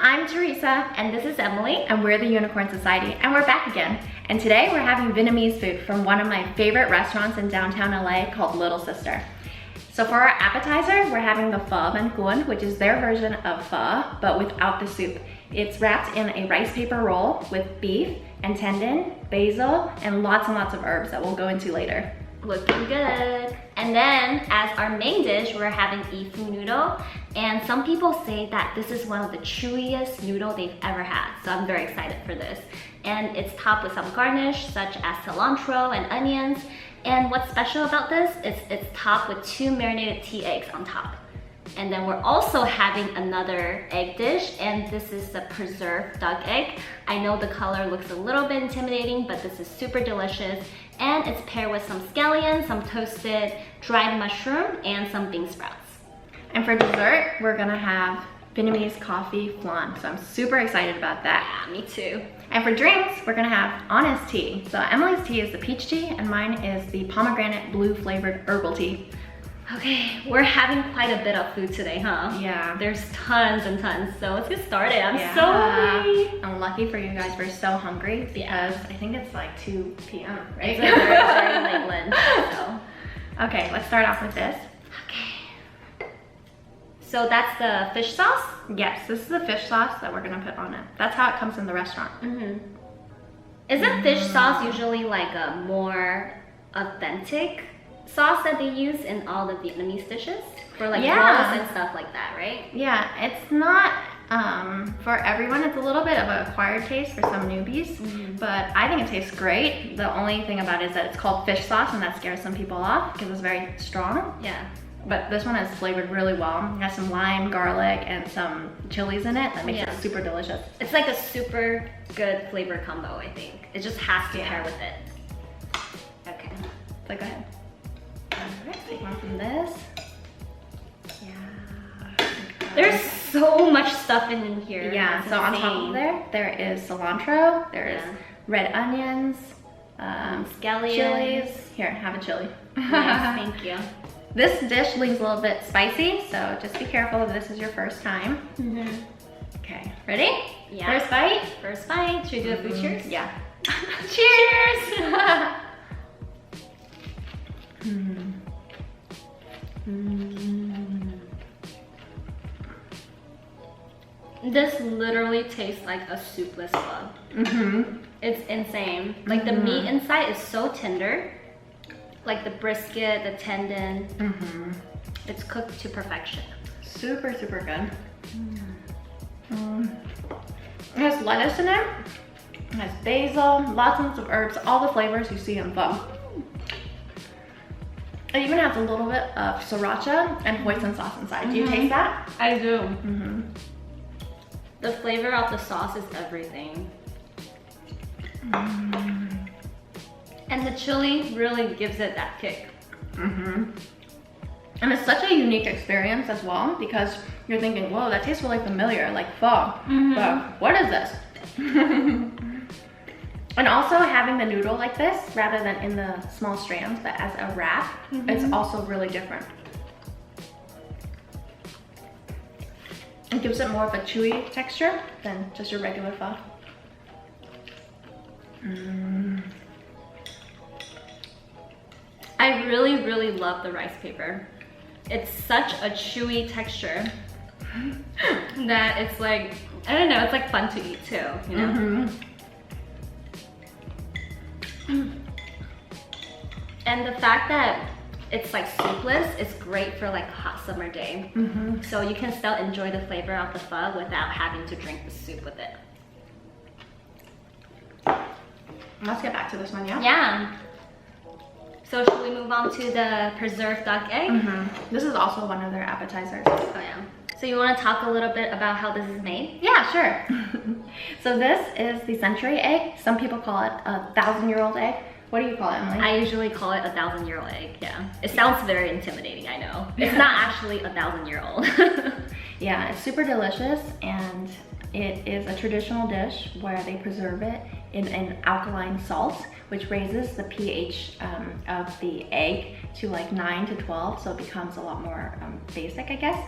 I'm Teresa, and this is Emily, and we're the Unicorn Society, and we're back again. And today we're having Vietnamese food from one of my favorite restaurants in downtown LA called Little Sister. So for our appetizer, we're having the Pho Banh Cuon, which is their version of pho, but without the soup. It's wrapped in a rice paper roll with beef and tendon, basil, and lots of herbs that we'll go into later. Looking good. And then as our main dish, we're having Pho noodle. And some people say that this is one of the chewiest noodle they've ever had. So I'm very excited for this. And it's topped with some garnish such as cilantro and onions. And what's special about this is it's topped with 2 marinated tea eggs on top. And then we're also having another egg dish, and this is the preserved duck egg. I know the color looks a little bit intimidating, but this is super delicious. And it's paired with some scallions, some toasted dried mushroom, and some bean sprouts. And for dessert, we're gonna have Vietnamese coffee flan. So I'm super excited about that. Yeah, me too. And for drinks, we're gonna have honest tea. So Emily's tea is the peach tea, and mine is the pomegranate blue flavored herbal tea. Okay, we're having quite a bit of food today, huh? Yeah. There's tons and tons, so let's get started. I'm so hungry. I'm lucky for you guys, we're so hungry because I think it's like 2 p.m., right? It's a very late lunch, so. Okay, let's start off with this. Okay. So that's the fish sauce? Yes, this is the fish sauce that we're gonna put on it. That's how it comes in the restaurant. Isn't fish sauce usually like a more authentic sauce that they use in all the Vietnamese dishes? For like rolls and stuff like that, right? Yeah, it's not for everyone. It's a little bit of an acquired taste for some newbies, but I think it tastes great. The only thing about it is that it's called fish sauce, and that scares some people off because it's very strong. Yeah. But this one is flavored really well. It has some lime, garlic, and some chilies in it that makes it super delicious. It's like a super good flavor combo, I think. It just has to pair with it. Okay. So go ahead. Alright, take one from this. Yeah. There's so much stuff in here. Yeah, so on top of there is cilantro, there's red onions, scallions. Chilies. Here, have a chili. Nice, thank you. This dish leaves a little bit spicy, so just be careful if this is your first time. Okay, ready? Yeah. First bite? First bite. Should we do a food cheers? Yeah. Cheers! This literally tastes like a soupless pho. It's insane. Like the meat inside is so tender. Like the brisket, the tendon. It's cooked to perfection. Super good. It has lettuce in it. It has basil, lots of herbs, all the flavors you see in pho. It even has a little bit of sriracha and hoisin sauce inside. Do you taste that? I do. The flavor of the sauce is everything. And the chili really gives it that kick. And it's such a unique experience as well because you're thinking, whoa, that tastes really familiar, like pho. But what is this? And also having the noodle like this, rather than in the small strands, but as a wrap, it's also really different. It gives it more of a chewy texture than just your regular pho. I really love the rice paper. It's such a chewy texture that it's like, I don't know, it's like fun to eat too, you know? And the fact that it's like soupless is great for like a hot summer day. So you can still enjoy the flavor of the pho without having to drink the soup with it. Let's get back to this one, yeah? Yeah. So should we move on to the preserved duck egg? This is also one of their appetizers. Oh yeah. So you want to talk a little bit about how this is made? Yeah, sure. So this is the century egg. Some people call it a 1,000-year-old egg. What do you call it, Emily? I usually call it a 1,000-year-old egg, yeah. It sounds very intimidating, I know. It's not actually a 1,000-year-old. Yeah, it's super delicious, and it is a traditional dish where they preserve it in an alkaline salt, which raises the pH of the egg to like 9 to 12, so it becomes a lot more basic, I guess.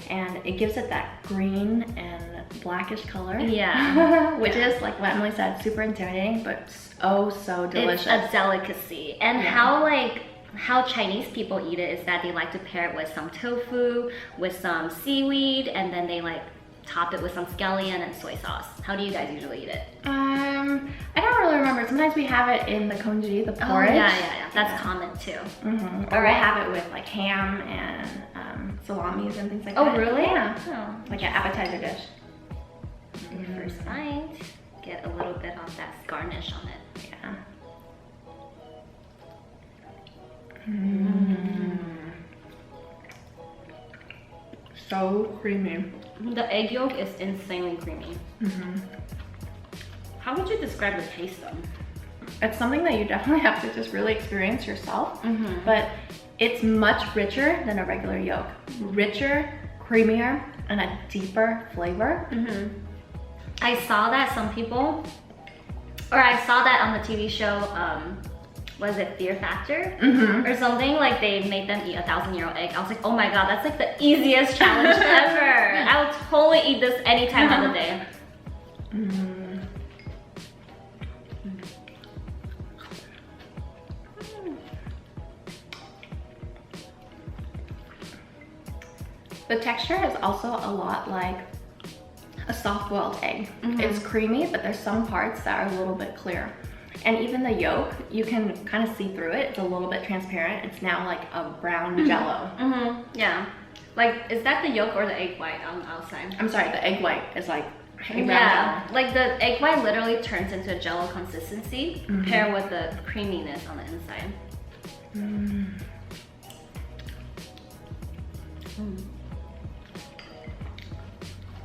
And it gives it that green and blackish color. Yeah. Which is, like what Emily said, super intimidating, but oh so delicious. It's a delicacy. And how Chinese people eat it is that they like to pair it with some tofu, with some seaweed, and then they like top it with some scallion and soy sauce. How do you guys usually eat it? I don't really remember. Sometimes we have it in the congee, the porridge. Oh, yeah. That's common too. Or I have it with like ham and salamis and things like that. Oh, really? Yeah. Oh. Like an appetizer dish. First bite. Get a little bit of that garnish on it. Yeah. So creamy. The egg yolk is insanely creamy. How would you describe the taste though? It's something that you definitely have to just really experience yourself, but it's much richer than a regular yolk. Richer, creamier, and a deeper flavor. I saw that some people, or I saw that on the TV show, was it Fear Factor? Or something, like they made them eat a 1,000-year-old egg. I was like, oh my god, that's like the easiest challenge ever. I would totally eat this any time of the day. The texture is also a lot like a soft-boiled egg. It's creamy, but there's some parts that are a little bit clear. And even the yolk, you can kind of see through it. It's a little bit transparent. It's now like a brown jello. Yeah. Like, is that the yolk or the egg white on the outside? I'm sorry, the egg white is like a brown Yeah, jello. like the egg white literally turns into a jello consistency paired with the creaminess on the inside.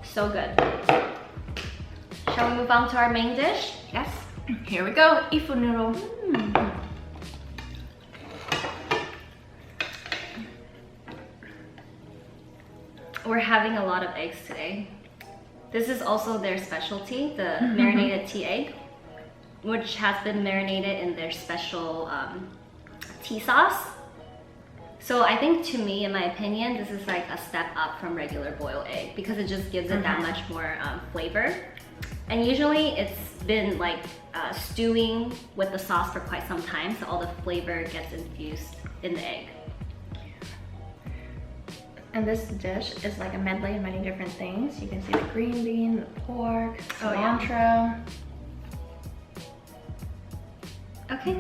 So good. Shall we move on to our main dish? Yes. Here we go, Ifu noodle. We're having a lot of eggs today. This is also their specialty, the marinated tea egg, which has been marinated in their special tea sauce. So I think, to me, in my opinion, this is like a step up from regular boiled egg because it just gives it that much more flavor. And usually it's been like stewing with the sauce for quite some time, so all the flavor gets infused in the egg. And this dish is like a medley of many different things. You can see the green bean, the pork, cilantro. Okay.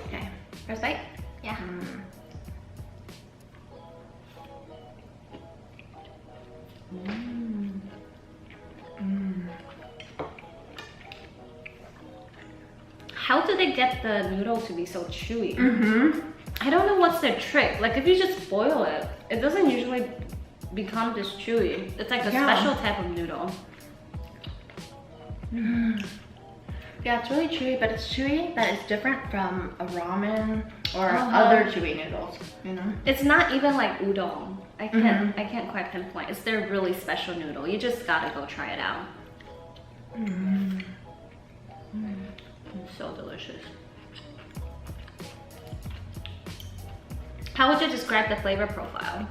Okay, first bite? Yeah. How do they get the noodle to be so chewy? I don't know what's their trick. Like, if you just boil it, it doesn't usually become this chewy. It's like a special type of noodle. Yeah, it's really chewy, but it's chewy that is different from a ramen or other chewy noodles, you know? It's not even like udon. I can't quite pinpoint. It's their really special noodle. You just gotta go try it out. It's so delicious. How would you describe the flavor profile?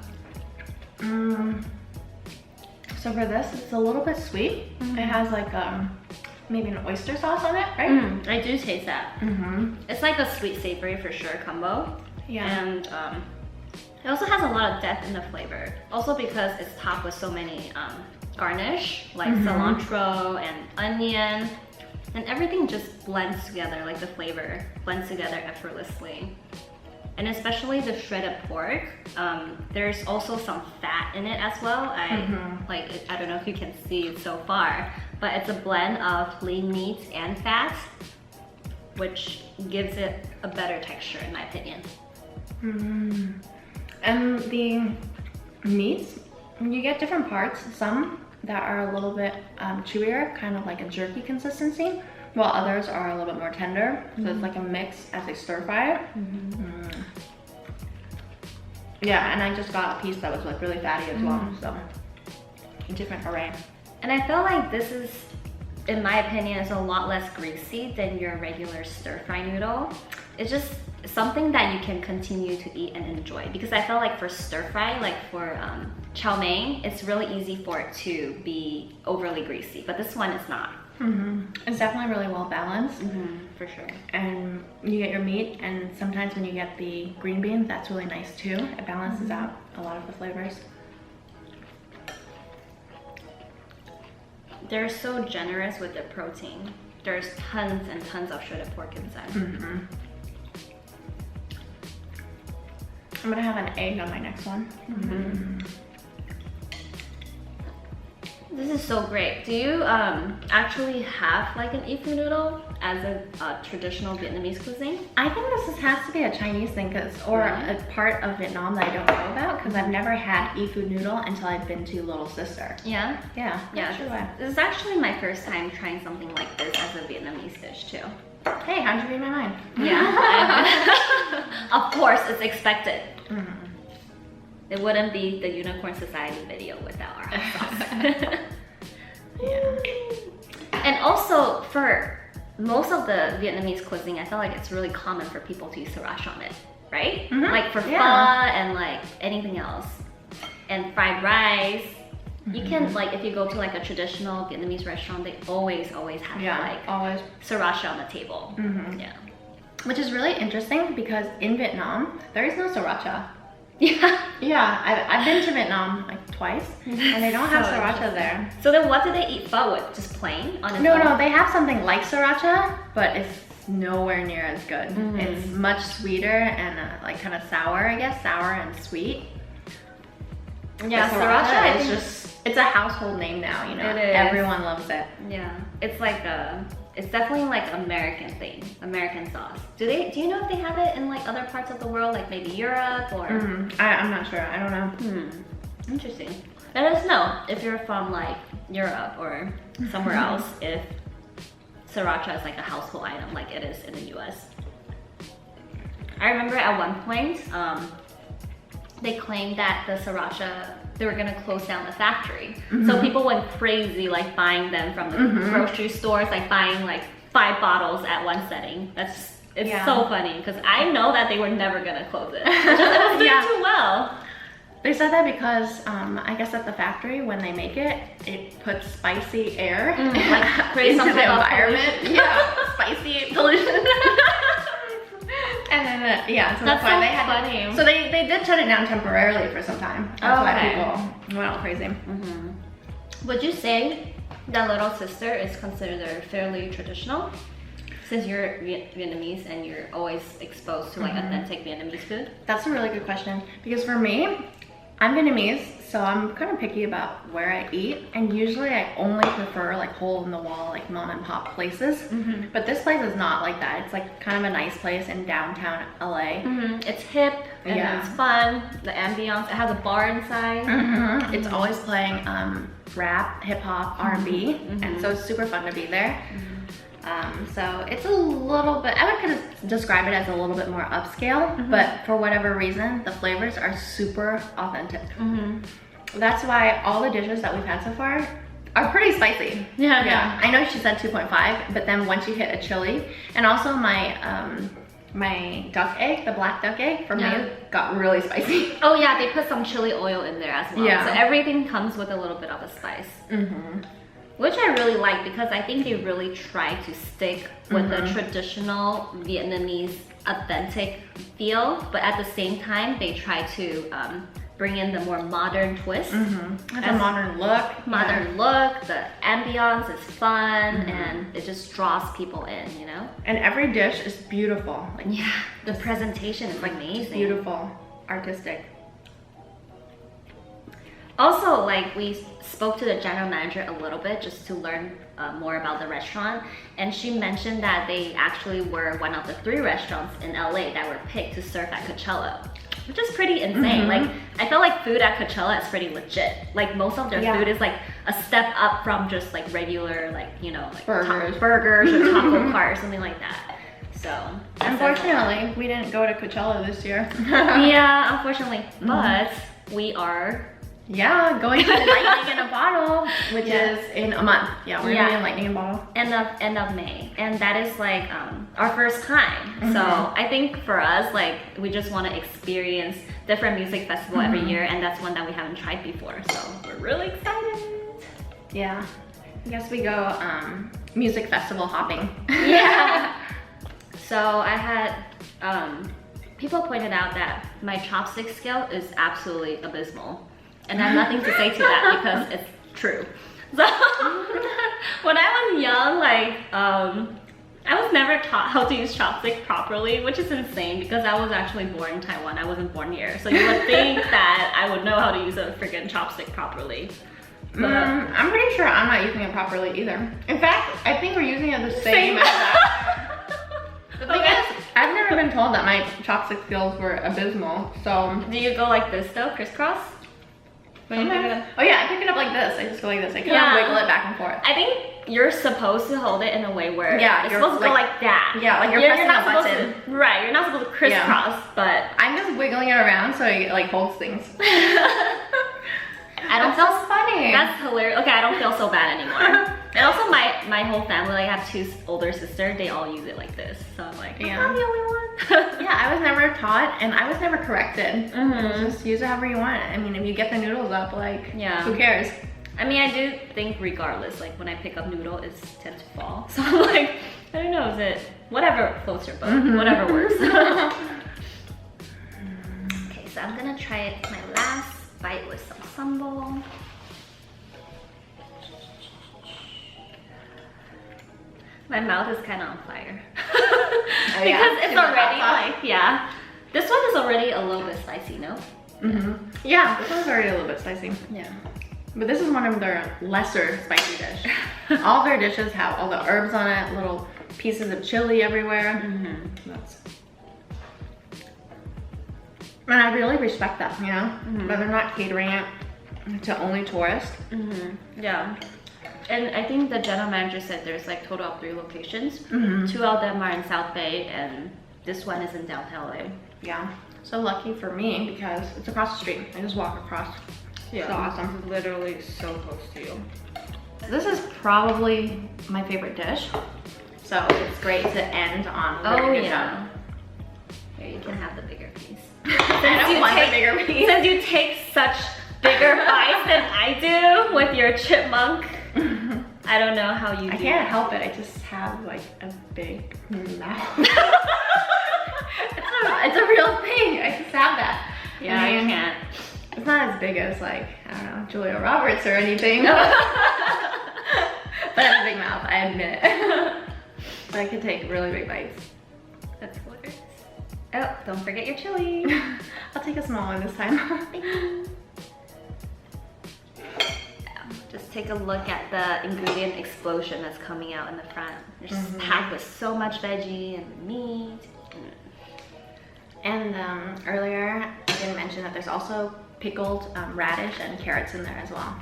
So for this, it's a little bit sweet. It has like maybe an oyster sauce on it, right? I do taste that. It's like a sweet savory for sure combo. Yeah. And it also has a lot of depth in the flavor. Also because it's topped with so many garnish, like cilantro and onion. And everything just blends together, like the flavor blends together effortlessly. And especially the shredded pork, there's also some fat in it as well. I don't know if you can see it so far, but it's a blend of lean meats and fat. which gives it a better texture in my opinion. And the meats, you get different parts. Some that are a little bit chewier, kind of like a jerky consistency, while others are a little bit more tender. So it's like a mix as they stir fry it. Yeah, and I just got a piece that was like really fatty as well, so different array. And I feel like this is, in my opinion, is a lot less greasy than your regular stir-fry noodle. It's just something that you can continue to eat and enjoy, because I feel like for stir-fry, like for chow mein, it's really easy for it to be overly greasy, but this one is not. It's definitely really well balanced. For sure. And you get your meat, and sometimes when you get the green beans, that's really nice too. It balances out a lot of the flavors. They're so generous with the protein. There's tons and tons of shredded pork inside. I'm gonna have an egg on my next one. This is so great. Do you actually have like an ifu noodle as a traditional Vietnamese cuisine? I think has to be a Chinese thing, or a part of Vietnam that I don't know about, because I've never had ifu noodle until I've been to Little Sister. Yeah? Yeah. Yeah. Sure why. This is actually my first time trying something like this as a Vietnamese dish too. Hey, how'd you read my mind? Yeah. Of course, it's expected. It wouldn't be the Unicorn Society video without our hot sauce. And also, for most of the Vietnamese cuisine, I feel like it's really common for people to use sriracha on it, right? Like for pho and like anything else. And fried rice. You can, like, if you go to like a traditional Vietnamese restaurant, they always have like sriracha on the table. Yeah. Which is really interesting, because in Vietnam, there is no sriracha. Yeah. I've been to Vietnam like twice, and they don't have sriracha there. So then what do they eat pho with? Just plain on its own? No, they have something like sriracha, but it's nowhere near as good. It's much sweeter and like kind of sour, I guess, sour and sweet. Yeah, sriracha is just, it's a household name now, you know. It is. Everyone loves it. Yeah, it's like it's definitely like American thing, American sauce. Do you know if they have it in like other parts of the world, like maybe Europe or? I'm not sure, I don't know. Interesting. Let us know if you're from like Europe or somewhere else, if sriracha is like a household item like it is in the US. I remember at one point, they claimed that the sriracha, they were gonna close down the factory. So people went crazy like buying them from the grocery stores, like buying like 5 bottles at one setting. It's so funny, because I know that they were never gonna close it. It was doing too well. They said that because I guess at the factory, when they make it, it puts spicy air like creates into some the type of environment. pollution. Spicy pollution. And then, so that's why so they had funny. So they did shut it down temporarily for some time. That's why people went all crazy. Would you say that Little Sister is considered fairly traditional? Since you're Vietnamese and you're always exposed to like authentic Vietnamese food? That's a really good question, because for me, I'm Vietnamese, so I'm kind of picky about where I eat, and usually I only prefer like hole in the wall, like mom and pop places. But this place is not like that. It's like kind of a nice place in downtown LA. It's hip and it's fun. The ambiance. It has a bar inside. It's always playing rap, hip hop, R&B, and so it's super fun to be there. So it's a little bit, I would kind of describe it as a little bit more upscale, but for whatever reason, the flavors are super authentic. That's why all the dishes that we've had so far are pretty spicy. Yeah. I know she said 2.5, but then once you hit a chili, and also my my duck egg, the black duck egg for me got really spicy. Oh yeah, they put some chili oil in there as well. So everything comes with a little bit of a spice. Which I really like, because I think they really try to stick with the traditional Vietnamese authentic feel, but at the same time, they try to bring in the more modern twist. The modern look. The ambiance is fun, and it just draws people in, you know? And every dish is beautiful. Like, the presentation is like amazing. Beautiful, artistic. Also, like, we spoke to the general manager a little bit just to learn more about the restaurant, and she mentioned that they actually were one of the 3 restaurants in LA that were picked to serve at Coachella, which is pretty insane. Like, I feel like food at Coachella is pretty legit. Like, most of their food is like a step up from just like regular, like, you know, like burgers or taco car or something like that. So unfortunately, we didn't go to Coachella this year. Yeah, unfortunately, but we are. Yeah, going to Lightning in a Bottle, which is in a month. Yeah, we're gonna be in Lightning in a Bottle. End of May, and that is like our first time. So I think for us, like, we just want to experience different music festival every year, and that's one that we haven't tried before. So we're really excited. Yeah, I guess we go music festival hopping. Yeah. So I had people pointed out that my chopstick skill is absolutely abysmal. And I have nothing to say to that because it's true. So when I was young, like, I was never taught how to use chopsticks properly, which is insane because I was actually born in Taiwan. I wasn't born here. So you would think that I would know how to use a freaking chopstick properly. But I'm pretty sure I'm not using it properly either. In fact, I think we're using it the same as that. The thing is, I've never been told that my chopstick skills were abysmal, so. Do you go like this though, crisscross? When you pick it up? Oh yeah, I pick it up like this. I just go like this. I can't wiggle it back and forth. I think you're supposed to hold it in a way where it's you're supposed to go like that. Yeah, like you're pressing not a button. Right, you're not supposed to crisscross, but I'm just wiggling it around so it like holds things. I don't feel so funny. That's hilarious. Okay, I don't feel so bad anymore. And also my whole family, like, I have 2 older sisters, they all use it like this. So I'm like, I'm not the only one. Yeah, I was never taught and I was never corrected. Just use it however you want. I mean, if you get the noodles up, like, who cares? I mean, I do think regardless, like, when I pick up noodle, it tends to fall. So I'm like, I don't know, is it whatever floats your boat, whatever works. Okay, so I'm gonna try my last bite with some sambal. My mouth is kind of on fire. Because it's already like, this one is already a little bit spicy, no? Yeah, this one's already a little bit spicy. Yeah. But this is one of their lesser spicy dish. All their dishes have all the herbs on it, little pieces of chili everywhere. And I really respect that, you know? But they're not catering it to only tourists. Yeah. And I think the general manager said there's like total of 3 locations. 2 of them are in South Bay and this one is in downtown LA. Yeah. So lucky for me because it's across the street. I just walk across. Yeah. So awesome. Literally so close to you. This is probably my favorite dish. So it's great to end on. Oh yeah. Here, you can have the bigger piece. I don't want the bigger piece. Since you take such bigger bites than I do with your chipmunk, I don't know how you do. I can't help it. I just have like a big mouth. It's a real thing. I just have that. Yeah, I can't. It's not as big as like, I don't know, Julia Roberts or anything. But I have a big mouth, I admit it. But I can take really big bites. That's hilarious. Oh, don't forget your chili. I'll take a small one this time. Just take a look at the ingredient explosion that's coming out in the front. It's just packed with so much veggie and meat. And earlier I didn't mention that there's also pickled radish and carrots in there as well.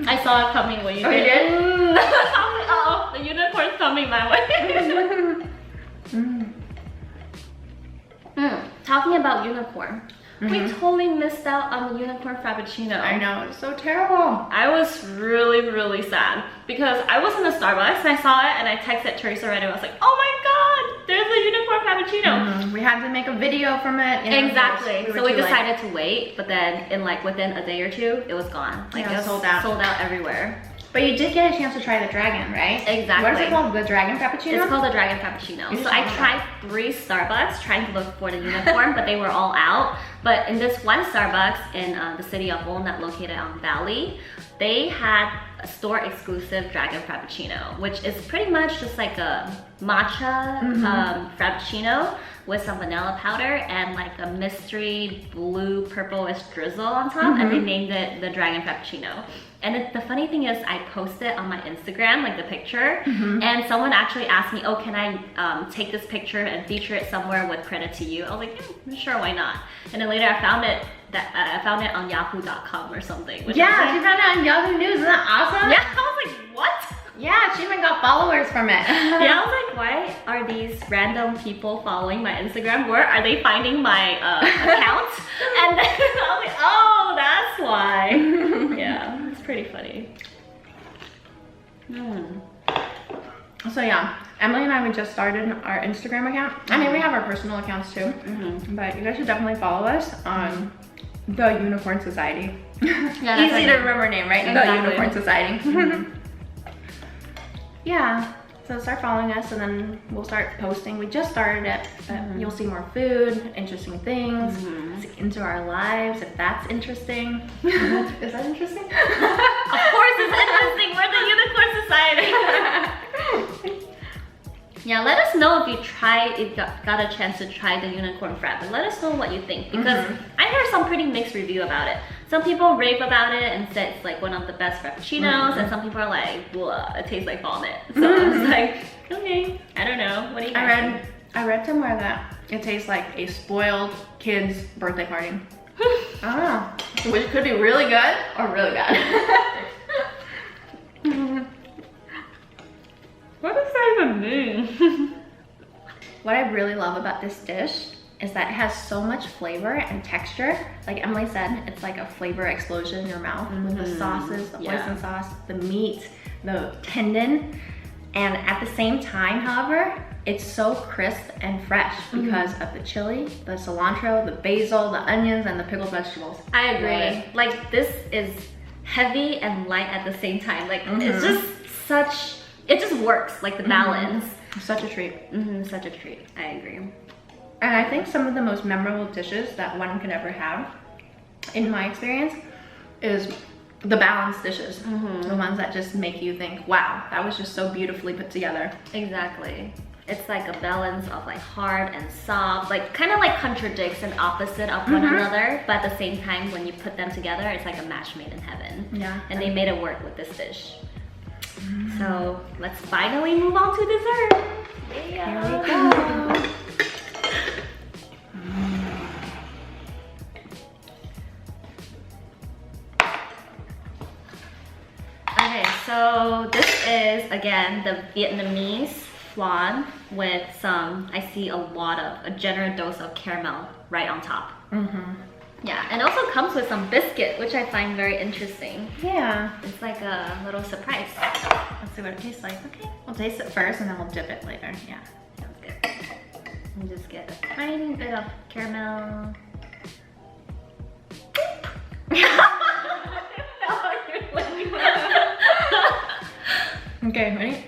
I saw it coming when you did. You did? Oh, the unicorn's coming my way. Talking about unicorn, we totally missed out on the unicorn frappuccino. I know, it's so terrible. I was really, really sad because I was in the Starbucks and I saw it and I texted Teresa right away. I was like, oh my god, there's a unicorn frappuccino. We had to make a video from it. Exactly. So we decided to wait, but then in like within a day or 2, it was gone. Like, it was sold out everywhere. But you did get a chance to try the dragon, right? Exactly. What is it called? The dragon frappuccino? It's called the dragon frappuccino. So I tried 3 Starbucks trying to look for the unicorn, but they were all out. But in this one Starbucks in the city of Walnut located on Valley, they had a store exclusive dragon frappuccino, which is pretty much just like a matcha frappuccino with some vanilla powder and like a mystery blue purplish drizzle on top, and they named it the dragon frappuccino. And the funny thing is, I posted on my Instagram, like the picture, and someone actually asked me, oh, can I take this picture and feature it somewhere with credit to you? I was like, yeah, sure, why not? And then later I found it on yahoo.com or something. Yeah, she found it on Yahoo News. Isn't that awesome? Yeah, I was like, what? Yeah, she even got followers from it. Yeah, I was like, why are these random people following my Instagram? Where are they finding my account? And then I was like, oh, that's why. Yeah, it's pretty funny. So yeah, Emily and I, we just started our Instagram account. I mean, we have our personal accounts too, but you guys should definitely follow us on The Unicorn Society. Yeah, easy to remember name, right? Exactly. The Unicorn Society. Yeah, so start following us and then we'll start posting. We just started it, but you'll see more food, interesting things, into our lives, if that's interesting. Is that interesting? Of course it's interesting, we're the Unicorn Society. Yeah, let us know if you got a chance to try the unicorn frap, and let us know what you think, because I heard some pretty mixed review about it. Some people rave about it and say it's like one of the best frappuccinos, and some people are like, blah, it tastes like vomit. So I was like, okay, I don't know. What do you guys think? I read somewhere that it tastes like a spoiled kid's birthday party. I don't know. Which could be really good or really bad. What does that even mean? What I really love about this dish is that it has so much flavor and texture. Like Emily said, it's like a flavor explosion in your mouth with the sauces, the hoisin sauce, the meat, the tendon. And at the same time, however, it's so crisp and fresh because of the chili, the cilantro, the basil, the onions, and the pickled vegetables. I agree. Like, this is heavy and light at the same time. Like, it's just such, it just works, like the balance. Such a treat. Such a treat, I agree. And I think some of the most memorable dishes that one could ever have, in my experience, is the balanced dishes. The ones that just make you think, wow, that was just so beautifully put together. Exactly. It's like a balance of like hard and soft, like kind of like contradicts and opposite of one another, but at the same time, when you put them together, it's like a match made in heaven. Yeah. And they made it work with this dish. So let's finally move on to dessert. Yeah. Here we go. Okay, so this is again the Vietnamese flan with some, I see a generous dose of caramel right on top. Yeah, and also comes with some biscuit, which I find very interesting. Yeah. It's like a little surprise. Let's see what it tastes like. Okay. We'll taste it first and then we'll dip it later. Yeah. Sounds good. And just get a tiny bit of caramel. Okay, ready?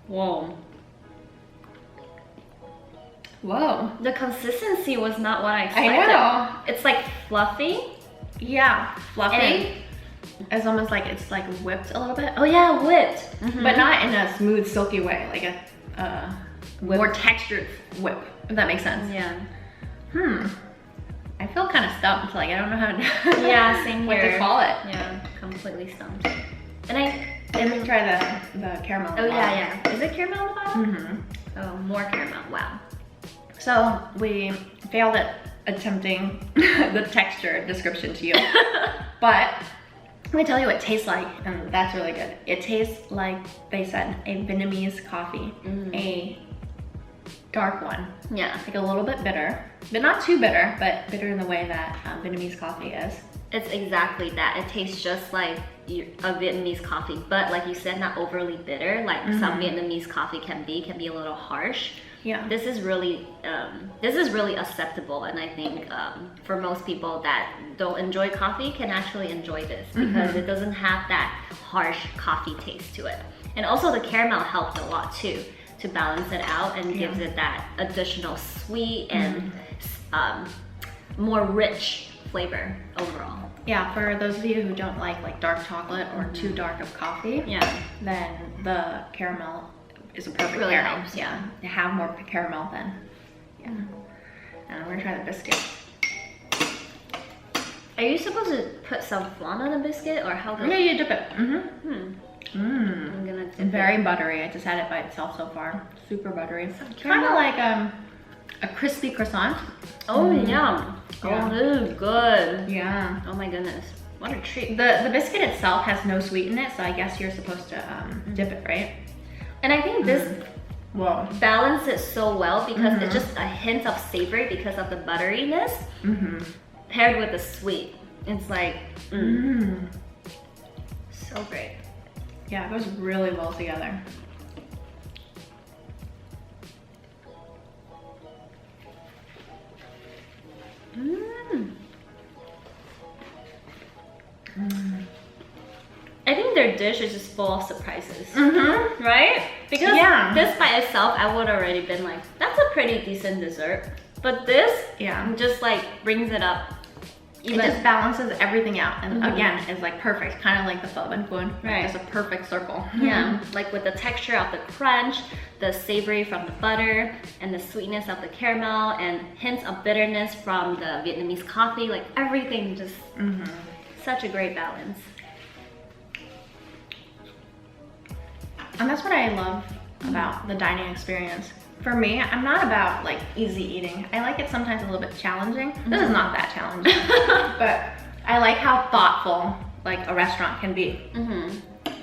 Whoa. Whoa. The consistency was not what I expected. I know. It's like fluffy. Yeah, fluffy. And it's almost like it's like whipped a little bit. oh yeah, whipped. But not in a smooth, silky way, like a more textured whip, if that makes sense. Yeah. I feel kind of stumped, like I don't know how to Yeah, same what here. to call it. Yeah, completely stumped. And Let me try the caramel. oh yeah, yeah. Is it caramel on the bottom? Oh, more caramel, wow. So we failed at attempting the texture description to you, but let me tell you what it tastes like, and that's really good. It tastes like, they said, a Vietnamese coffee, a dark one. Yeah. Like a little bit bitter, but not too bitter, but bitter in the way that Vietnamese coffee is. It's exactly that. It tastes just like a Vietnamese coffee, but like you said, not overly bitter, like some Vietnamese coffee can be a little harsh. Yeah. This is really acceptable, and I think for most people that don't enjoy coffee can actually enjoy this because it doesn't have that harsh coffee taste to it. And also the caramel helps a lot too to balance it out and gives it that additional sweet and more rich flavor overall. Yeah, for those of you who don't like dark chocolate or too dark of coffee, then the caramel is a perfect really pairing. helps, Yeah, to have more caramel then. Yeah. And we're gonna try the biscuit. Are you supposed to put some flan on the biscuit or how? Yeah, you dip it. I'm gonna dip Very it. buttery. I just had it by itself so far. Super buttery. Kind of like a crispy croissant. Oh yum. Yeah. Oh, this is good. Yeah. Oh my goodness. What a treat. The biscuit itself has no sweet in it, so I guess you're supposed to dip it, right? And I think this balances so well because it's just a hint of savory because of the butteriness paired with the sweet. It's like, so great. Yeah, it goes really well together. I think their dish is just full of surprises, right? Because this by itself, I would already been like, that's a pretty decent dessert. But this, just like brings it up. It just balances everything out, and again, is like perfect, kind of like the Pho Banh Cuon. Right, it's a perfect circle. Yeah, like with the texture of the crunch, the savory from the butter, and the sweetness of the caramel, and hints of bitterness from the Vietnamese coffee. Like everything, just such a great balance. And that's what I love about the dining experience. For me, I'm not about like easy eating. I like it sometimes a little bit challenging. This is not that challenging, but I like how thoughtful like a restaurant can be.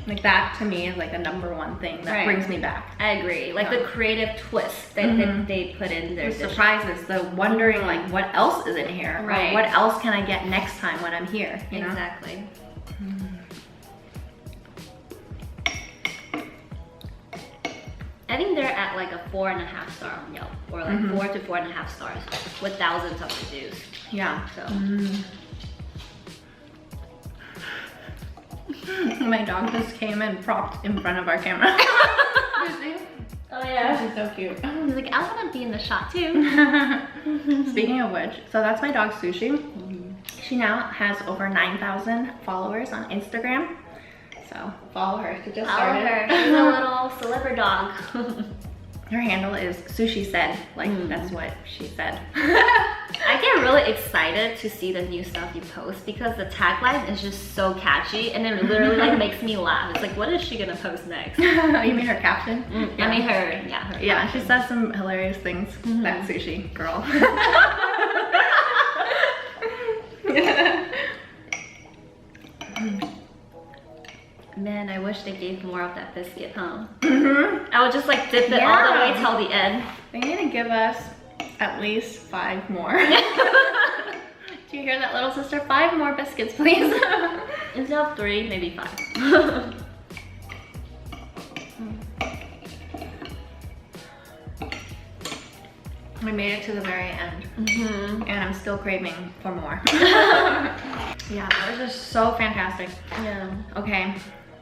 Like that to me is like the #1 thing that brings me back. I agree. Like the creative twist that they put in their the surprises, the wondering like what else is in here, or what else can I get next time when I'm here. You know? Exactly. I think they're at like a 4.5 star on Yelp, or like 4 to 4.5 stars with thousands of reviews. Yeah. So. My dog just came and propped in front of our camera. Oh yeah. She's so cute. He's like, I want to be in the shot too. Speaking of which, so that's my dog Sushi. She now has over 9,000 followers on Instagram. So follow her. She just started. Follow her. She's a little celeb dog. Her handle is Sushi Said. Like that's what she said. I get really excited to see the new stuff you post because the tagline is just so catchy and it literally like makes me laugh. It's like, what is she gonna post next? You mean her caption? I mean her, her yeah, she says some hilarious things. That Sushi girl. Man, I wish they gave more of that biscuit, huh? I would just like dip it all the way till the end. They need to give us at least 5 more. Do you hear that, little sister? 5 more biscuits, please. Instead of 3, maybe 5. I made it to the very end, and I'm still craving for more. Yeah, that was just so fantastic. Yeah. Okay,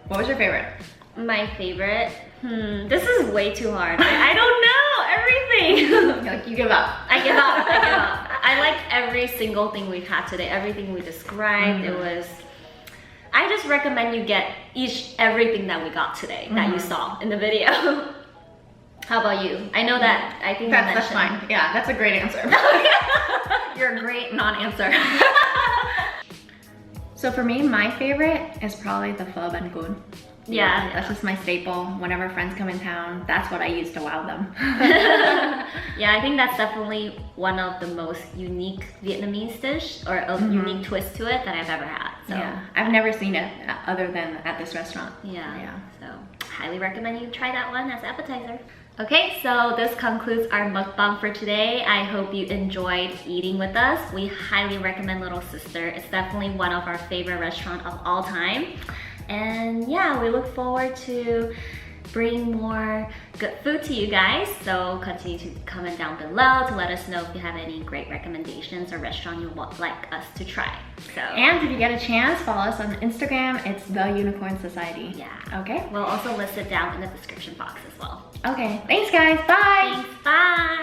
what was your favorite? My favorite? This is way too hard. I don't know everything. Like you give up. I give up. I give up. I like every single thing we've had today. Everything we described. It was. I just recommend you get everything that we got today that you saw in the video. How about you? I know that I think that's fine. Yeah, that's a great answer. You're a great non-answer. So for me, my favorite is probably the Pho Banh Cuon. Yeah, that's just my staple. Whenever friends come in town, that's what I use to wow them. Yeah, I think that's definitely one of the most unique Vietnamese dish or a unique twist to it that I've ever had. So yeah, I've never seen it other than at this restaurant. Yeah. So highly recommend you try that one as an appetizer. Okay, so this concludes our mukbang for today. I hope you enjoyed eating with us. We highly recommend Little Sister. It's definitely one of our favorite restaurants of all time. And yeah, we look forward to bringing more good food to you guys. So continue to comment down below to let us know if you have any great recommendations or restaurant you would like us to try. So, and if you get a chance, follow us on Instagram. It's TheUnicornSociety. Yeah. Okay. We'll also list it down in the description box as well. Okay. Thanks, guys. Bye. Thanks. Bye.